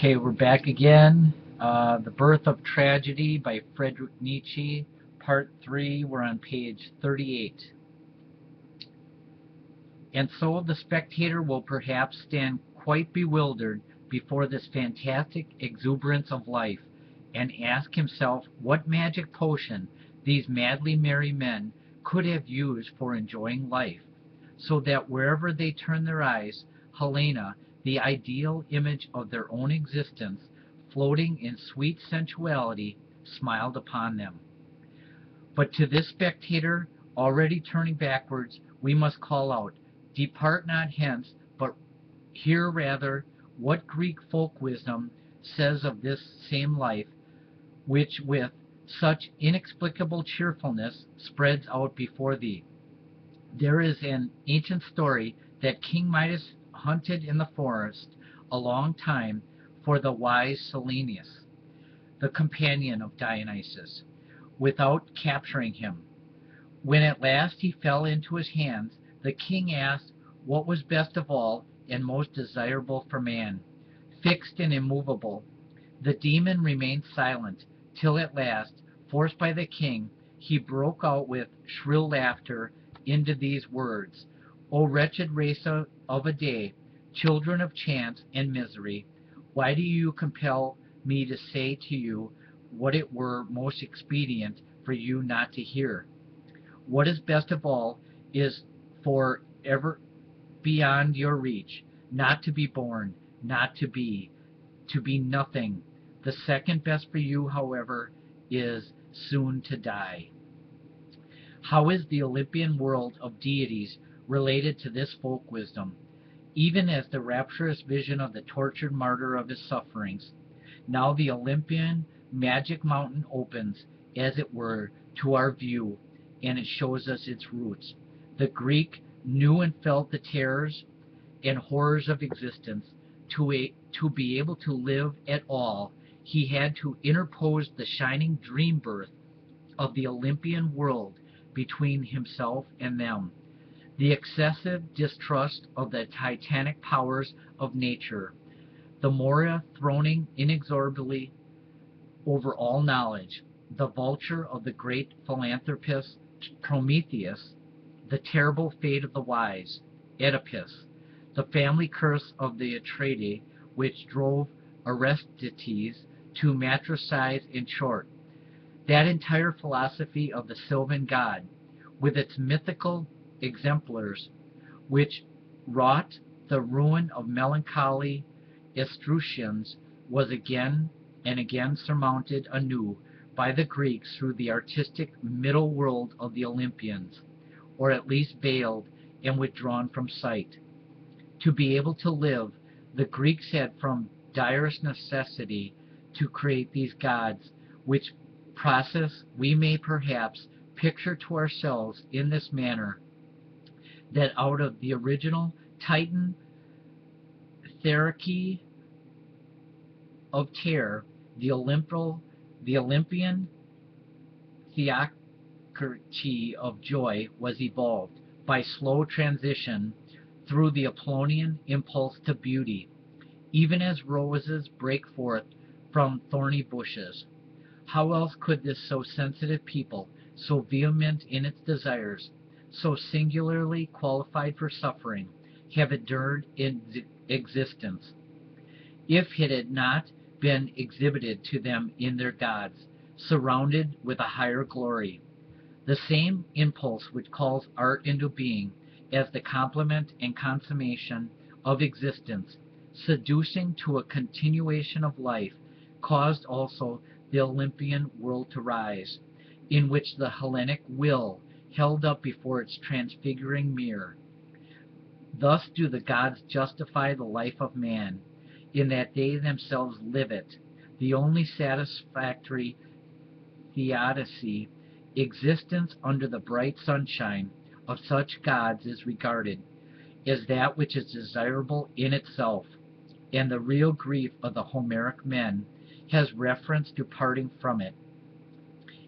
Okay, we're back again. The Birth of Tragedy by Friedrich Nietzsche, Part 3. We're on page 38. And so the spectator will perhaps stand quite bewildered before this fantastic exuberance of life, and ask himself what magic potion these madly merry men could have used for enjoying life, so that wherever they turn their eyes, Helena, the ideal image of their own existence, floating in sweet sensuality, smiled upon them. But to this spectator, already turning backwards, we must call out, "Depart not hence, but hear rather what Greek folk wisdom says of this same life, which with such inexplicable cheerfulness spreads out before thee." There is an ancient story that King Midas hunted in the forest a long time for the wise Silenus, the companion of Dionysus, without capturing him. When at last he fell into his hands, the king asked what was best of all and most desirable for man. Fixed and immovable, the demon remained silent, till at last, forced by the king, he broke out with shrill laughter into these words: "O wretched race of a day, children of chance and misery, why do you compel me to say to you what it were most expedient for you not to hear? What is best of all is for ever beyond your reach, not to be born, not to be nothing. The second best for you, however, is soon to die." How is the Olympian world of deities related to this folk wisdom? Even as the rapturous vision of the tortured martyr of his sufferings, now the Olympian magic mountain opens, as it were, to our view, and it shows us its roots. The Greek knew and felt the terrors and horrors of existence. To be able to live at all, he had to interpose the shining dream birth of the Olympian world between himself and them. The excessive distrust of the titanic powers of nature, the Moria throning inexorably over all knowledge, the vulture of the great philanthropist Prometheus, the terrible fate of the wise Oedipus, the family curse of the Atreidae, which drove Aristides to matricide. In short, that entire philosophy of the Sylvan god, with its mythical exemplars, which wrought the ruin of melancholy Etruscans, was again and again surmounted anew by the Greeks through the artistic middle world of the Olympians, or at least veiled and withdrawn from sight. To be able to live, the Greeks had from direst necessity to create these gods, which process we may perhaps picture to ourselves in this manner: that out of the original Titan Therarchy of terror, the Olympian theocracy of joy was evolved, by slow transition through the Apollonian impulse to beauty, even as roses break forth from thorny bushes. How else could this so sensitive people, so vehement in its desires, so singularly qualified for suffering, have endured in existence, if it had not been exhibited to them in their gods, surrounded with a higher glory? The same impulse which calls art into being as the complement and consummation of existence, seducing to a continuation of life, caused also the Olympian world to rise, in which the Hellenic will held up before its transfiguring mirror. Thus do the gods justify the life of man, in that they themselves live it. The only satisfactory theodicy existence under the bright sunshine of such gods is regarded as that which is desirable in itself, and the real grief of the Homeric men has reference to parting from it,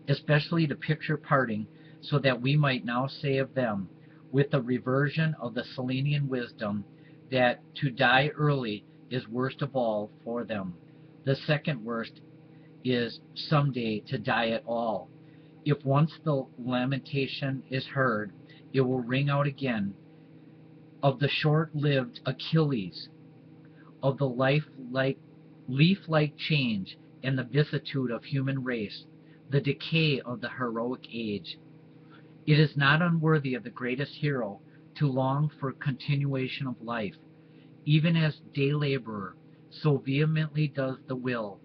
especially to picture parting, so that we might now say of them, with the reversion of the Selenian wisdom, that to die early is worst of all for them. The second worst is someday to die at all. If once the lamentation is heard, it will ring out again of the short-lived Achilles, of the leaf-like change and the vicissitude of human race, the decay of the heroic age. It is not unworthy of the greatest hero to long for continuation of life, even as day laborer, so vehemently does the will,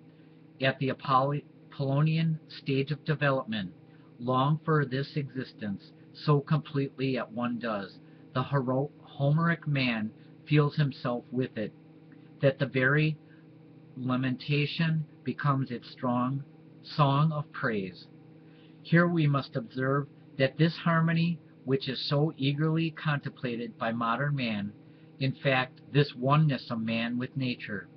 at the Apollonian stage of development, long for this existence, so completely at one does the Homeric man feels himself with it, that the very lamentation becomes its strong song of praise. Here we must observe that this harmony, which is so eagerly contemplated by modern man, in fact, this oneness of man with nature,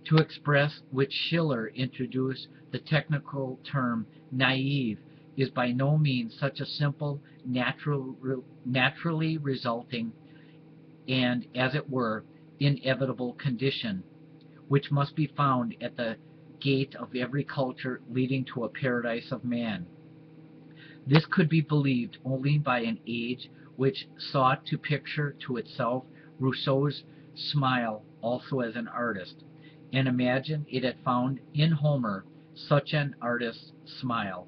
to express which Schiller introduced the technical term naive, is by no means such a simple, naturally resulting, and, as it were, inevitable condition, which must be found at the gate of every culture leading to a paradise of man. This could be believed only by an age which sought to picture to itself Rousseau's smile also as an artist, and imagined it had found in Homer such an artist's smile,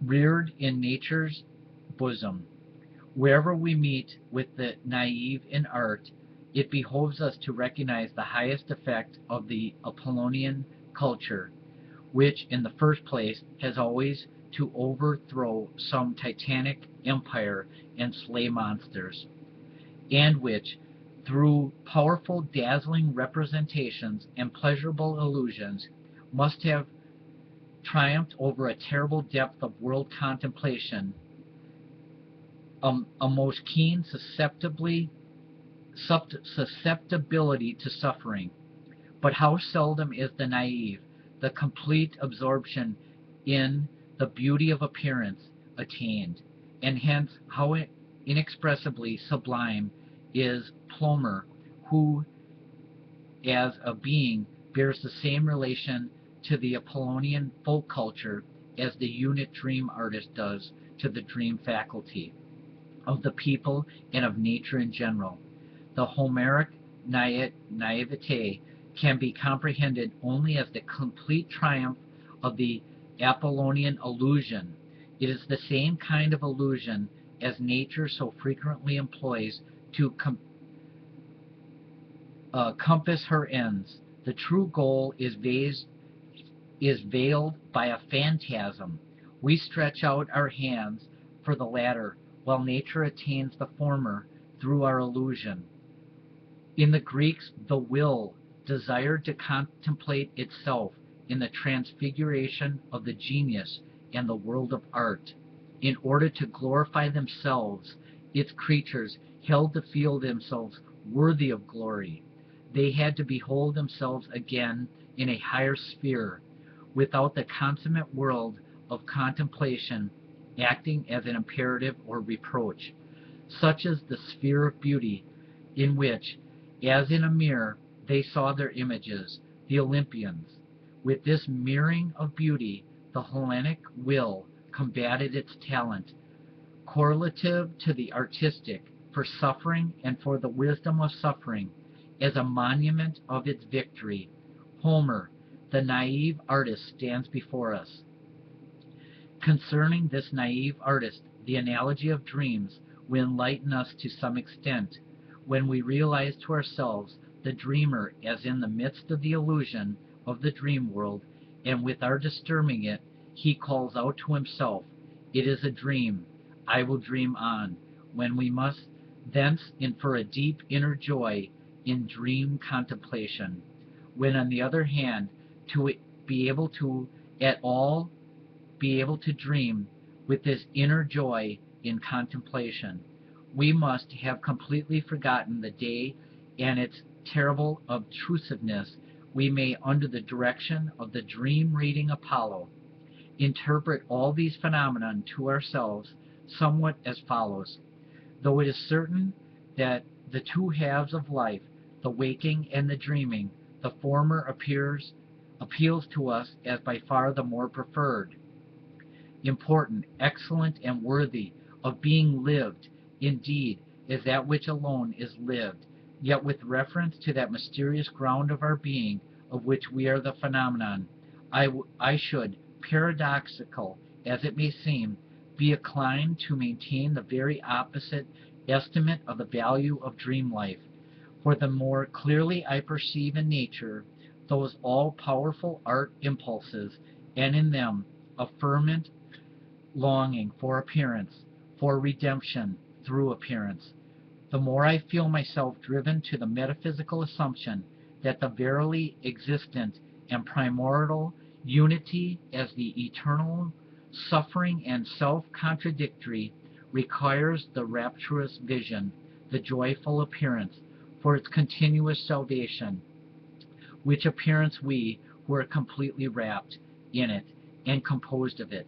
reared in nature's bosom. Wherever we meet with the naive in art, it behoves us to recognize the highest effect of the Apollonian culture, which in the first place has always to overthrow some titanic empire and slay monsters, and which, through powerful dazzling representations and pleasurable illusions, must have triumphed over a terrible depth of world contemplation, a most keen susceptibility to suffering. But how seldom is the naive, the complete absorption in the beauty of appearance attained, and hence how inexpressibly sublime is Plomer, who, as a being, bears the same relation to the Apollonian folk culture as the unit dream artist does to the dream faculty of the people and of nature in general. The Homeric naivete can be comprehended only as the complete triumph of the Apollonian illusion. It is the same kind of illusion as nature so frequently employs to compass her ends. The true goal is veiled by a phantasm. We stretch out our hands for the latter, while nature attains the former through our illusion. In the Greeks, the will desired to contemplate itself in the transfiguration of the genius and the world of art. In order to glorify themselves, its creatures held to feel themselves worthy of glory. They had to behold themselves again in a higher sphere, without the consummate world of contemplation acting as an imperative or reproach. Such is the sphere of beauty, in which, as in a mirror, they saw their images, the Olympians. With this mirroring of beauty, the Hellenic will combated its talent, correlative to the artistic, for suffering and for the wisdom of suffering, as a monument of its victory. Homer, the naive artist, stands before us. Concerning this naive artist, the analogy of dreams will enlighten us to some extent, when we realize to ourselves the dreamer as in the midst of the illusion of the dream world, and without disturbing it, he calls out to himself, "It is a dream, I will dream on," when we must thence infer a deep inner joy in dream contemplation. When, on the other hand, to be able to at all be able to dream with this inner joy in contemplation, we must have completely forgotten the day and its terrible obtrusiveness. We may, under the direction of the dream-reading Apollo, interpret all these phenomena to ourselves somewhat as follows. Though it is certain that the two halves of life, the waking and the dreaming, The former appeals to us as by far the more preferred, important, excellent, and worthy of being lived. Indeed, is that which alone is lived, yet with reference to that mysterious ground of our being, of which we are the phenomenon, I should, paradoxical as it may seem, be inclined to maintain the very opposite estimate of the value of dream life. For the more clearly I perceive in nature those all-powerful art impulses, and in them a fervent longing for appearance, for redemption through appearance, the more I feel myself driven to the metaphysical assumption that the verily existent and primordial unity as the eternal, suffering, and self-contradictory requires the rapturous vision, the joyful appearance, for its continuous salvation, which appearance we, who are completely wrapped in it and composed of it.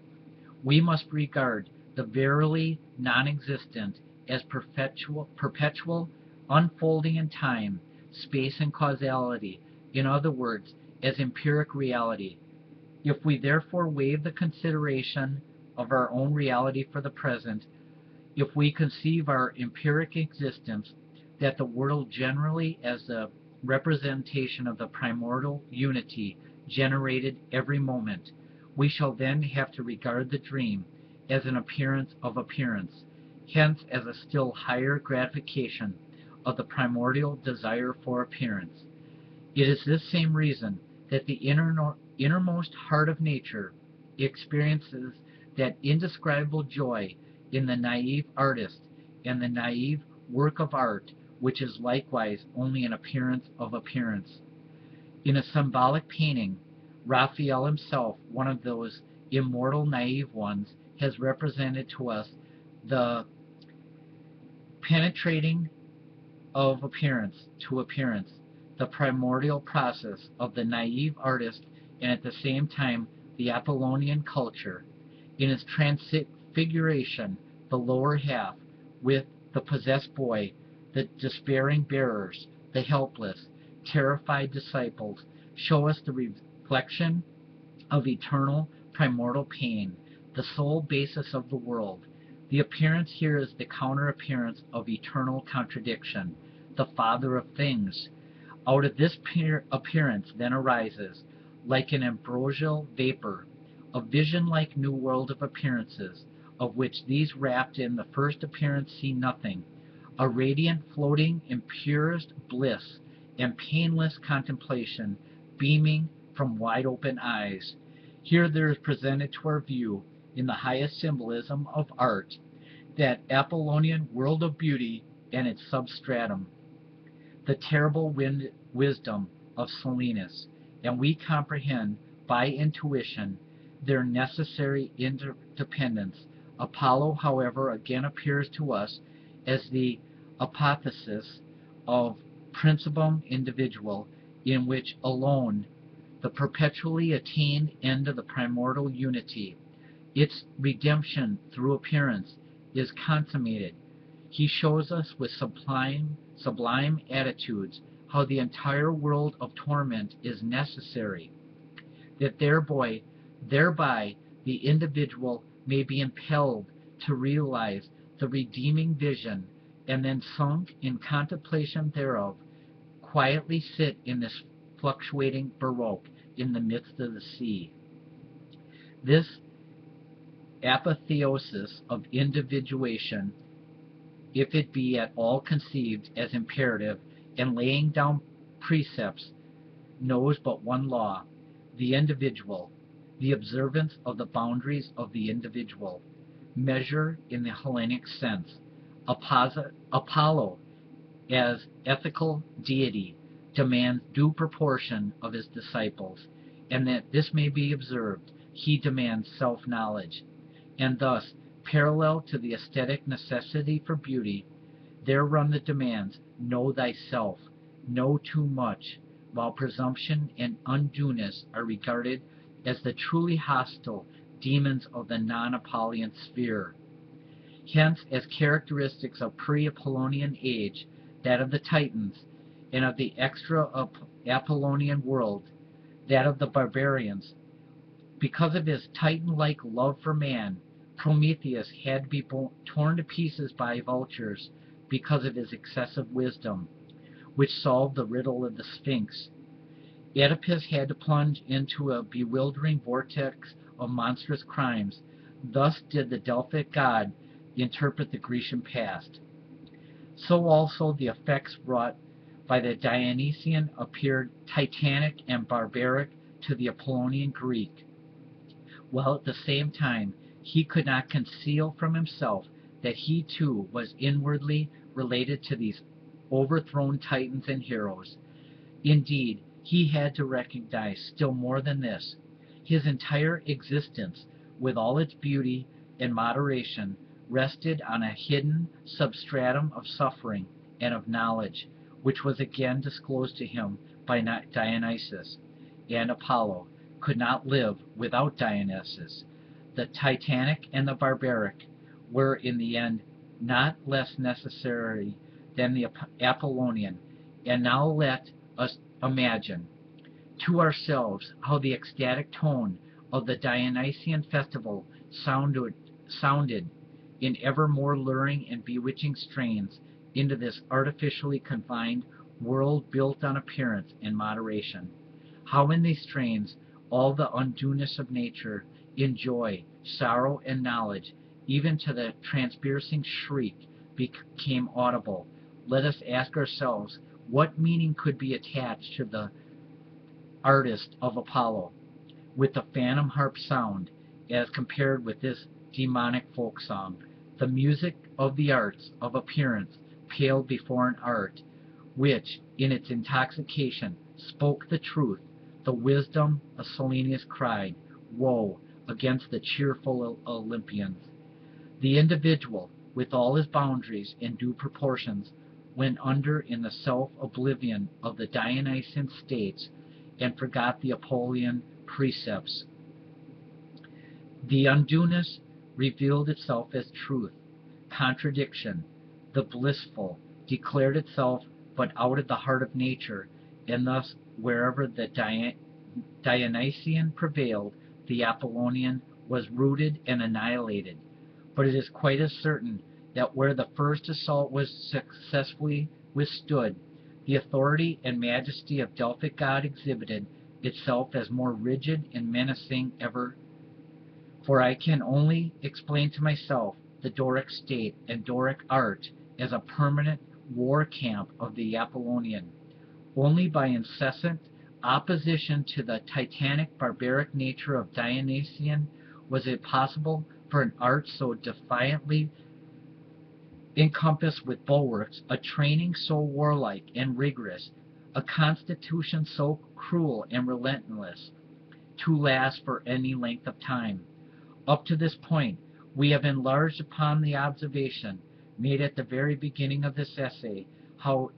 We must regard the verily non-existent as perpetual, unfolding in time, space, and causality, in other words, as empiric reality. If we therefore waive the consideration of our own reality for the present, if we conceive our empiric existence, that the world generally as the representation of the primordial unity generated every moment, we shall then have to regard the dream as an appearance of appearance, hence as a still higher gratification of the primordial desire for appearance. It is this same reason that the innermost heart of nature experiences that indescribable joy in the naive artist and the naive work of art, which is likewise only an appearance of appearance. In a symbolic painting, Raphael himself, one of those immortal naive ones, has represented to us the penetrating of appearance to appearance, the primordial process of the naive artist, and at the same time the Apollonian culture. In its transfiguration, the lower half, with the possessed boy, the despairing bearers, the helpless, terrified disciples, show us the reflection of eternal primordial pain, the sole basis of the world. The appearance here is the counter-appearance of eternal contradiction, the father of things. Out of this appearance then arises, like an ambrosial vapor, a vision-like new world of appearances, of which these wrapped in the first appearance see nothing, a radiant, floating, in purest bliss and painless contemplation, beaming from wide-open eyes. Here there is presented to our view, in the highest symbolism of art, that Apollonian world of beauty and its substratum, the terrible wisdom of Silenus, and we comprehend by intuition their necessary interdependence. Apollo, however, again appears to us as the apotheosis of principum individual, in which alone the perpetually attained end of the primordial unity, its redemption through appearance, is consummated. He shows us with sublime attitudes how the entire world of torment is necessary, that thereby the individual may be impelled to realize the redeeming vision, and then sunk in contemplation thereof, quietly sit in this fluctuating baroque in the midst of the sea. This apotheosis of individuation, if it be at all conceived as imperative and laying down precepts, knows but one law, the individual, the observance of the boundaries of the individual, measure in the Hellenic sense. Apollo, as ethical deity, demands due proportion of his disciples, and that this may be observed, he demands self-knowledge. And thus, parallel to the aesthetic necessity for beauty, there run the demands, know thyself, know too much, while presumption and undueness are regarded as the truly hostile demons of the non-Apollonian sphere. Hence, as characteristics of pre-Apollonian age, that of the Titans and of the extra-Apollonian world, that of the barbarians. Because of his Titan-like love for man, Prometheus had to be torn to pieces by vultures because of his excessive wisdom, which solved the riddle of the Sphinx. Oedipus had to plunge into a bewildering vortex of monstrous crimes. Thus did the Delphic god interpret the Grecian past. So also the effects wrought by the Dionysian appeared titanic and barbaric to the Apollonian Greek, while at the same time he could not conceal from himself that he too was inwardly related to these overthrown titans and heroes. Indeed, he had to recognize still more than this. His entire existence, with all its beauty and moderation, rested on a hidden substratum of suffering and of knowledge, which was again disclosed to him by Dionysus, and Apollo could not live without Dionysus. The Titanic and the barbaric were in the end not less necessary than the Apollonian. And now let us imagine to ourselves how the ecstatic tone of the Dionysian festival sounded in ever more luring and bewitching strains into this artificially confined world built on appearance and moderation. How in these strains all the undueness of nature, in joy, sorrow, and knowledge, even to the transpiercing shriek, became audible. Let us ask ourselves what meaning could be attached to the artist of Apollo with the phantom harp sound as compared with this demonic folk song. The music of the arts of appearance paled before an art which, in its intoxication, spoke the truth, the wisdom of Silenus cried, woe against the cheerful Olympians. The individual, with all his boundaries and due proportions, went under in the self-oblivion of the Dionysian states and forgot the Apollonian precepts. The undueness revealed itself as truth. Contradiction, the blissful, declared itself but out of the heart of nature, and thus wherever the Dionysian prevailed, the Apollonian was rooted and annihilated. But it is quite as certain that where the first assault was successfully withstood, the authority and majesty of Delphic God exhibited itself as more rigid and menacing ever. For I can only explain to myself the Doric state and Doric art as a permanent war camp of the Apollonian. Only by incessant opposition to the titanic barbaric nature of Dionysian was it possible for an art so defiantly encompassed with bulwarks, a training so warlike and rigorous, a constitution so cruel and relentless, to last for any length of time. Up to this point, we have enlarged upon the observation made at the very beginning of this essay, how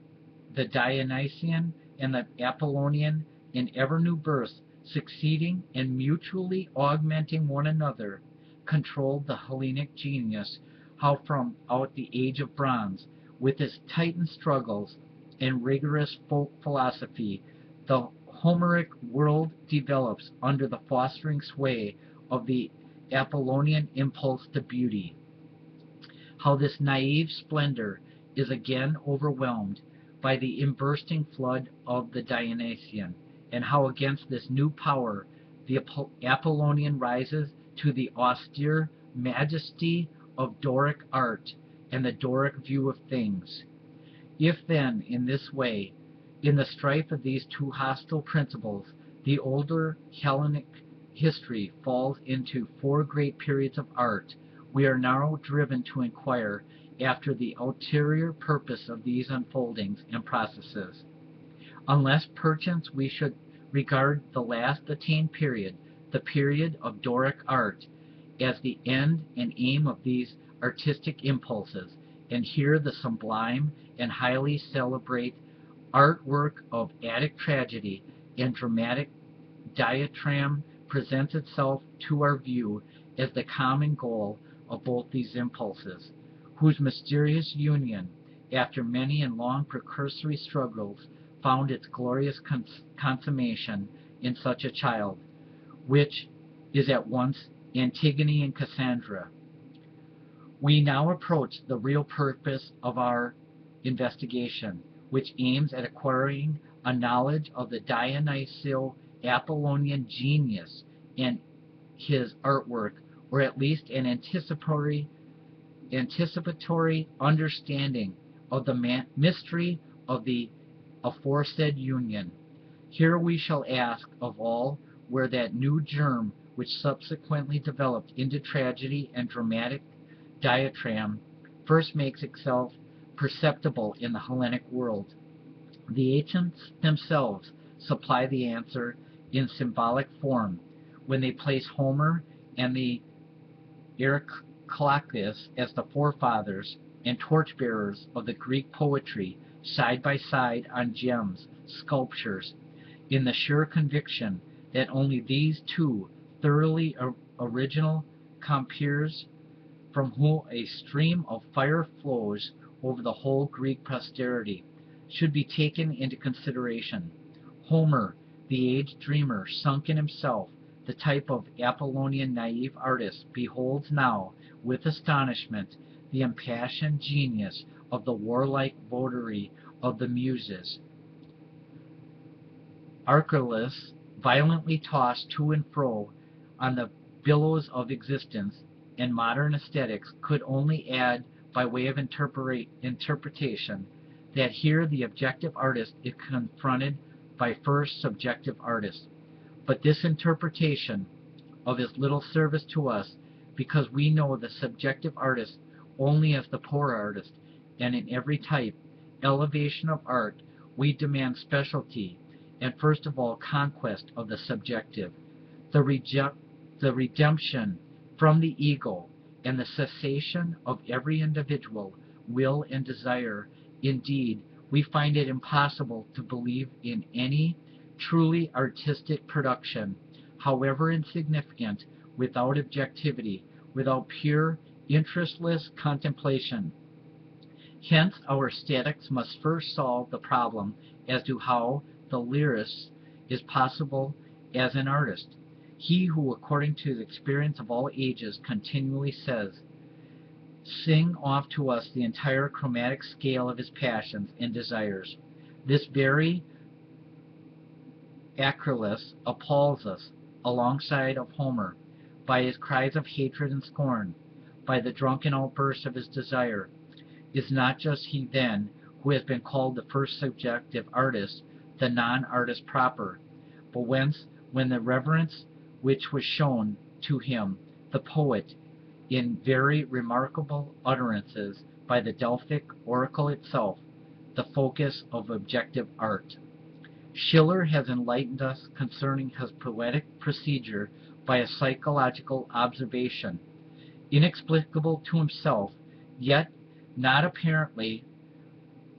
the Dionysian and the Apollonian, in ever new births, succeeding and mutually augmenting one another, controlled the Hellenic genius, how from out the age of bronze, with its Titan struggles and rigorous folk philosophy, the Homeric world develops under the fostering sway of the Apollonian impulse to beauty. How this naive splendor is again overwhelmed by the inbursting flood of the Dionysian, and how against this new power the Apollonian rises to the austere majesty of Doric art and the Doric view of things. If then, in this way, in the strife of these two hostile principles, the older Hellenic history falls into four great periods of art, we are now driven to inquire after the ulterior purpose of these unfoldings and processes. Unless perchance we should regard the last attained period, the period of Doric art, as the end and aim of these artistic impulses, and here the sublime and highly celebrate artwork of Attic tragedy and dramatic diatribe presents itself to our view as the common goal of both these impulses, whose mysterious union, after many and long precursory struggles, found its glorious consummation in such a child, which is at once Antigone and Cassandra. We now approach the real purpose of our investigation, which aims at acquiring a knowledge of the Dionyso-Apollonian genius and his artwork, or at least an anticipatory understanding of the mystery of the aforesaid union. Here we shall ask of all where that new germ which subsequently developed into tragedy and dramatic diatribe first makes itself perceptible in the Hellenic world. The ancients themselves supply the answer in symbolic form when they place Homer and the Heraclitus as the forefathers and torchbearers of the Greek poetry side by side on gems, sculptures, in the sure conviction that only these two thoroughly original compeers, from whom a stream of fire flows over the whole Greek posterity, should be taken into consideration. Homer, the aged dreamer, sunk in himself, the type of Apollonian naive artist, beholds now, with astonishment, the impassioned genius of the warlike votary of the Muses. Archelaus, violently tossed to and fro on the billows of existence, and modern aesthetics could only add by way of interpretation that here the objective artist is confronted by first subjective artist. But this interpretation of is little service to us, because we know the subjective artist only as the poor artist, and in every type, elevation of art, we demand specialty, and first of all conquest of the subjective, the redemption from the ego, and the cessation of every individual will and desire. Indeed, we find it impossible to believe in any truly artistic production, however insignificant, without objectivity, without pure, interestless contemplation. Hence, our aesthetics must first solve the problem as to how the lyrist is possible as an artist. He who, according to the experience of all ages, continually says, "Sing off to us the entire chromatic scale of his passions and desires." This very Archelaus appalls us, alongside of Homer, by his cries of hatred and scorn, by the drunken outbursts of his desire. Is not just he, then, who has been called the first subjective artist, the non-artist proper? But whence, when the reverence which was shown to him, the poet, in very remarkable utterances by the Delphic oracle itself, the focus of objective art? Schiller has enlightened us concerning his poetic procedure by a psychological observation, inexplicable to himself, yet not apparently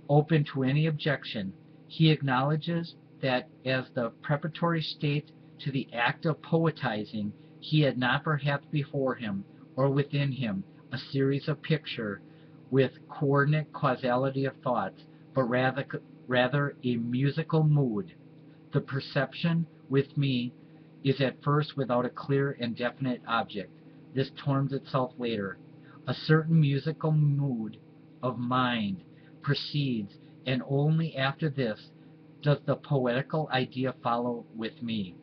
open to any objection. He acknowledges that as the preparatory state to the act of poetizing, he had not perhaps before him or within him a series of picture with coordinate causality of thoughts, but rather a musical mood. The perception with me is at first without a clear and definite object. This forms itself later. A certain musical mood of mind proceeds, and only after this does the poetical idea follow with me.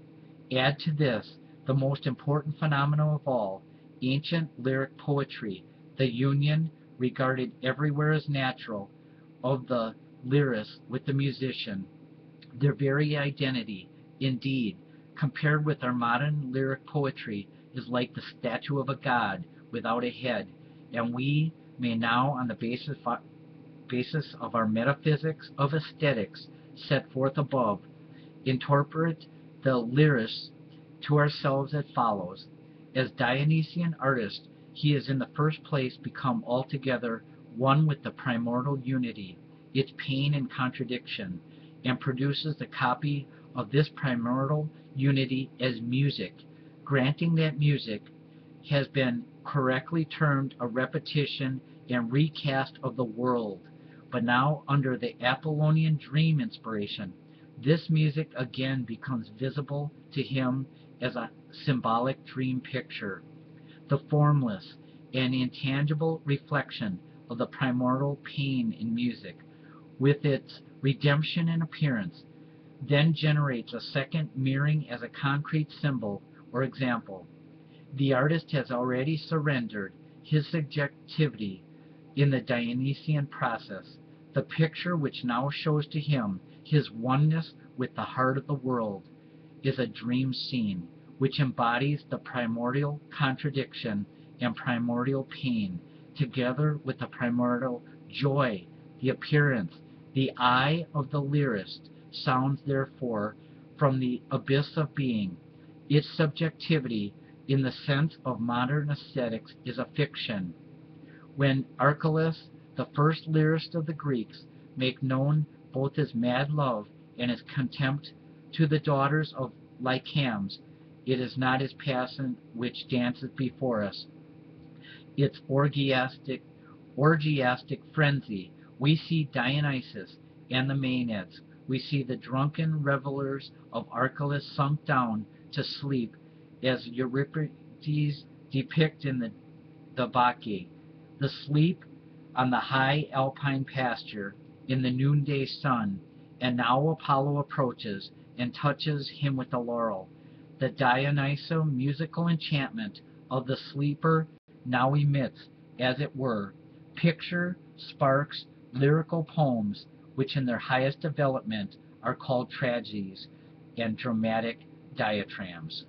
Add to this the most important phenomenon of all, ancient lyric poetry, the union, regarded everywhere as natural, of the lyrist with the musician. Their very identity, indeed, compared with our modern lyric poetry, is like the statue of a god without a head, and we may now, on the basis of our metaphysics of aesthetics set forth above, interpret the lyrist to ourselves as follows. As Dionysian artist, he is in the first place become altogether one with the primordial unity, its pain and contradiction, and produces the copy of this primordial unity as music, granting that music has been correctly termed a repetition and recast of the world, but now under the Apollonian dream inspiration, this music again becomes visible to him as a symbolic dream picture, the formless and intangible reflection of the primordial pain in music, with its redemption in appearance, then generates a second mirroring as a concrete symbol or example. The artist has already surrendered his subjectivity in the Dionysian process. The picture which now shows to him his oneness with the heart of the world is a dream scene which embodies the primordial contradiction and primordial pain, together with the primordial joy. The appearance, the eye of the lyrist sounds therefore from the abyss of being. Its subjectivity in the sense of modern aesthetics is a fiction. When Archelaus, the first lyrist of the Greeks, make known both his mad love and his contempt to the daughters of Lycambes, it is not his passion which dances before us, its orgiastic frenzy. We see Dionysus and the Maenads. We see the drunken revelers of Archelaus sunk down to sleep, as Euripides depicts in the Bacchae. The sleep on the high alpine pasture in the noonday sun, and now Apollo approaches and touches him with a laurel. The Dionyso musical enchantment of the sleeper now emits, as it were, picture, sparks, lyrical poems, which in their highest development are called tragedies and dramatic diatrams.